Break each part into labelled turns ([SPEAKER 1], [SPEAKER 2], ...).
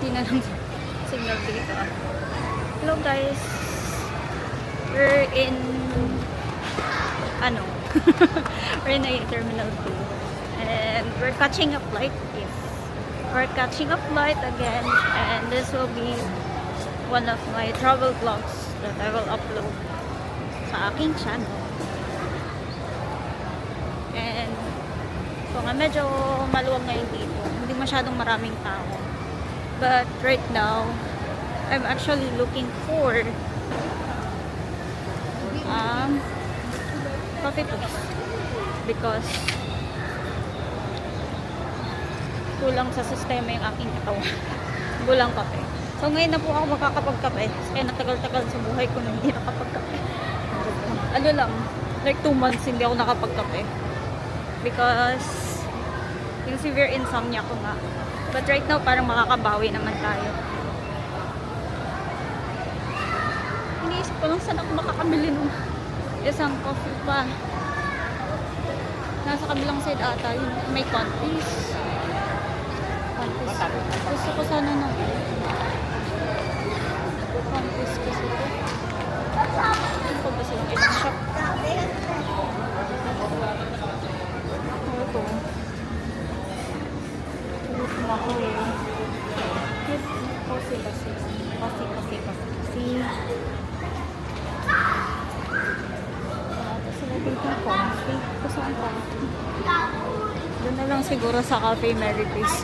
[SPEAKER 1] konti na lang signal dito. Hello guys. We're in we're in a terminal 2 and we're catching a flight. Yes. We're catching a flight again, and this will be one of my travel vlogs that I will upload sa aking channel. And so nga medyo maluwag ngayon dito. Hindi masyadong maraming tao. But right now, I'm actually looking for coffee place because kulang sa sistema yung aking katawan. Kulang kape. So ngayon na po ako makakapagkape. Kaya natagal-tagal sa buhay ko na hindi nakapagkape. Ano lang, like 2 months hindi ako nakapagkape. Because yung severe insomnia ko nga. But right now parang makakabawi naman tayo. Iniisip ko lang saan ako makakabili ng isang coffee pa. Nasa kabilang side ata yun. May Contis. Gusto ko sana ng Contis kasi ito. Ano ko ba sila? Ilang shop? Ito. Gusto ako eh. Kasi. Sila dito ako. Ito saan pa? Doon na lang siguro sa Cafe Mary Grace.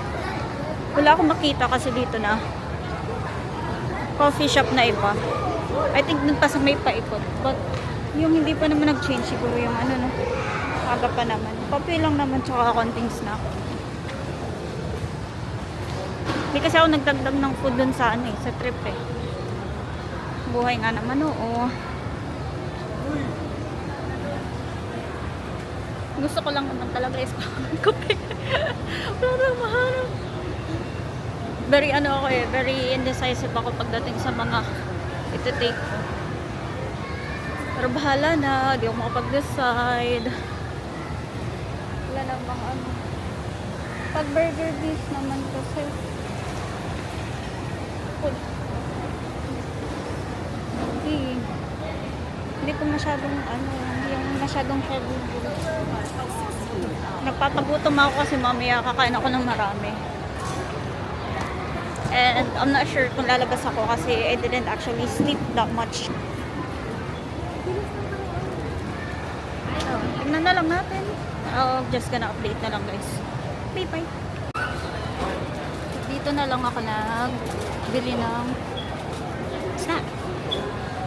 [SPEAKER 1] Wala akong makita kasi dito na coffee shop na iba. I think dun pa sa may paikot. But yung hindi pa naman nag-change siguro yung aga pa naman. Coffee lang naman tsaka konting snack. Hindi kasi ako nagdagdag ng food dun sa sa trip eh. Buhay nga naman oo. Gusto ko lang naman talaga is kape. Wala nang mahanap. Very ako very indecisive ako pagdating sa mga iti-take ko. Pero bahala na, di ako makapag-decide. Wala lang bang pag burger beef naman kasi hindi ko masyadong yung masyadong heavy. Nagpapagutom ako kasi mamaya kakain ako ng marami. And I'm not sure kung lalabas ako kasi I didn't actually sleep that much. Tignan na lang natin. I'm just gonna update na lang guys. Bye. Dito na lang ako nagbili ng snack.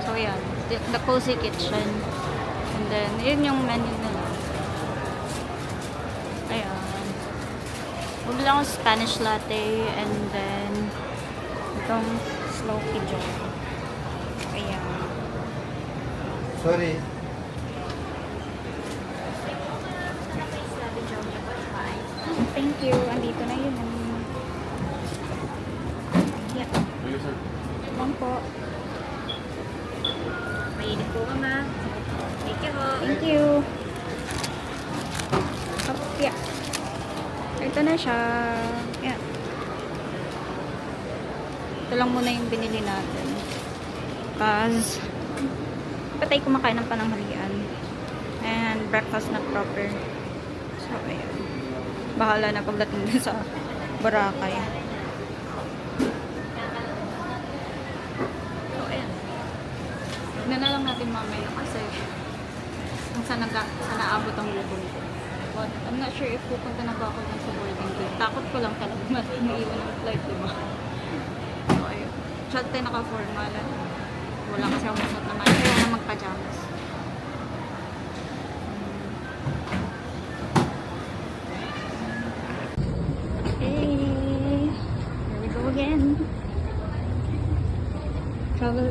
[SPEAKER 1] So yan, the Cozy Kitchen. And then, yun yung menu nila. Ayan. Bumili akong Spanish latte and then itong slow pigeon. Ayan.
[SPEAKER 2] Sorry.
[SPEAKER 1] Thank you. Andito na yun. Yeah. Lang po.
[SPEAKER 3] Mainit po ka, ma. Thank you ho.
[SPEAKER 1] Thank you. Yeah. Ito na siya. Yeah. Ito lang muna yung binili natin. Because patay kumakain ng pananghalian. And breakfast na proper. So, ayan. Bahala na pagdating din sa Boracay. So, ayan. Tignan na lang natin mamaya kasi kung saan naabot ang lubong ko. But I'm not sure if pupunta na ba ako dun sa boarding gate. Takot ko lang talaga maiwan ng flight, diba? So, ayun. Shot tayo naka-formal. Wala kasi ako masot naman. Kaya na magpajamas. Okay. Here we go again.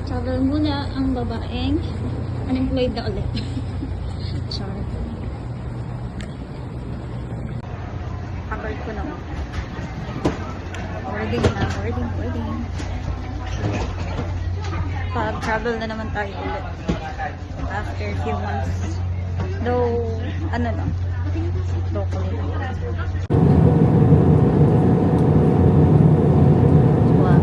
[SPEAKER 1] Travel muna ang babaeng unemployed na ulit. Char. Covered ko na. Boarding. Pag-travel na naman tayo ulit. After a few months. Though, locally lang. Wow.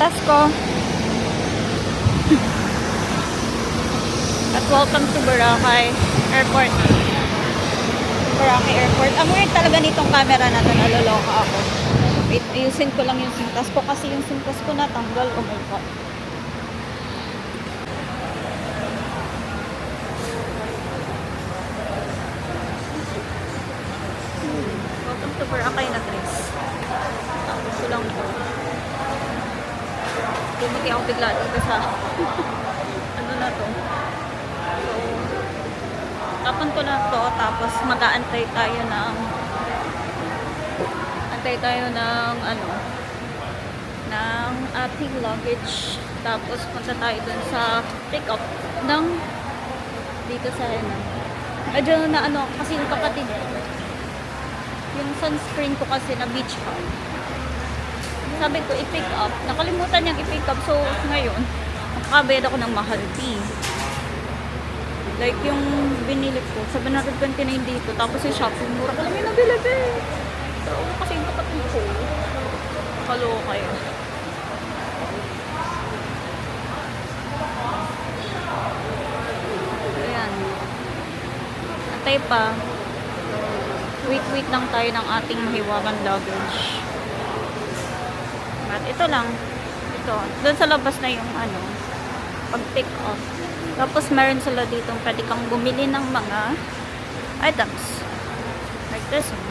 [SPEAKER 1] sintas ko. At welcome to Boracay Airport. Boracay Airport. Ang weird talaga nitong camera na to, naloloka ako. Wait, ayusin ko lang yung sintas ko kasi yung sintas ko natanggal. Oh my God. Welcome to Boracay na tres. Tapos ko lang po. Tumati ako bigla dito sa ano na to. So, tapon ko na to. Tapos mag-aantay tayo ng ano ng ating luggage. Tapos punta tayo dun sa pick up ng dito sa Hena. Medyo na ano kasi yung kapatid yung sunscreen ko kasi na beach hug. Sabi ko i-pick up. Nakalimutan niyang i-pick up. So ngayon, makakabayad ako ng mahal fee. Like yung binili ko, 729 dito. Tapos yung shopping, mura ko lang yung nabili. So kasi yung kapatid ko, kalo kayo. Ayan. Antay pa. Wait lang tayo ng ating mahiwagang luggage. At ito lang. Ito. Doon sa labas na yung ano, pag-pick off. Tapos meron sila dito pwede kang bumili ng mga items. Like this one.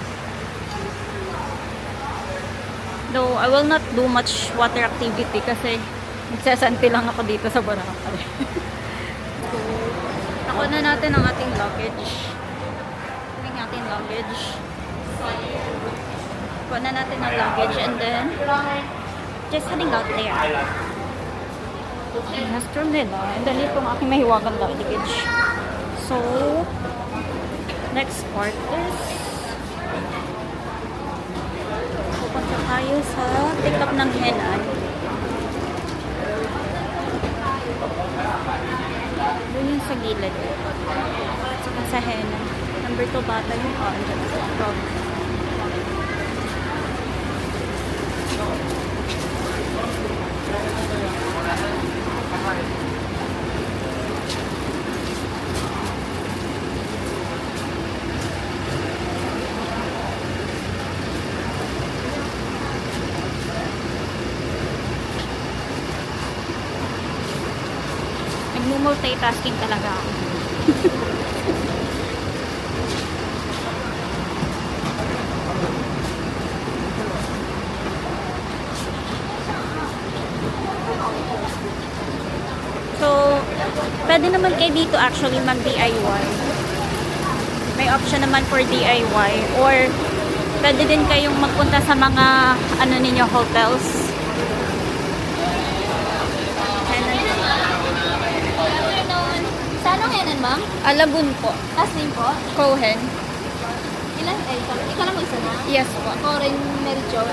[SPEAKER 1] Though I will not do much water activity kasi magsasanti lang ako dito sa Boracay. So, nakuha na natin ang ating luggage. Kuha na natin ang luggage and then just heading out there. Restroom nila. And then ito ang aking mahiwagang luggage. So, next part is pupunta tayo sa pick up ng Henan. Doon yung sa gilid. Saka sa Henan. Number 2 bata yung andyan. Nagmo-multitasking talaga ako. So, pwede naman kayo dito actually mag-DIY. May option naman for DIY or pwede din kayong magpunta sa mga ano ninyo, hotels.
[SPEAKER 3] Saan ang Henan, ma'am?
[SPEAKER 1] Alagun po.
[SPEAKER 3] Last name po?
[SPEAKER 1] Cohen.
[SPEAKER 3] Ikaw lang isa na?
[SPEAKER 1] Yes po.
[SPEAKER 3] Corin Mericho.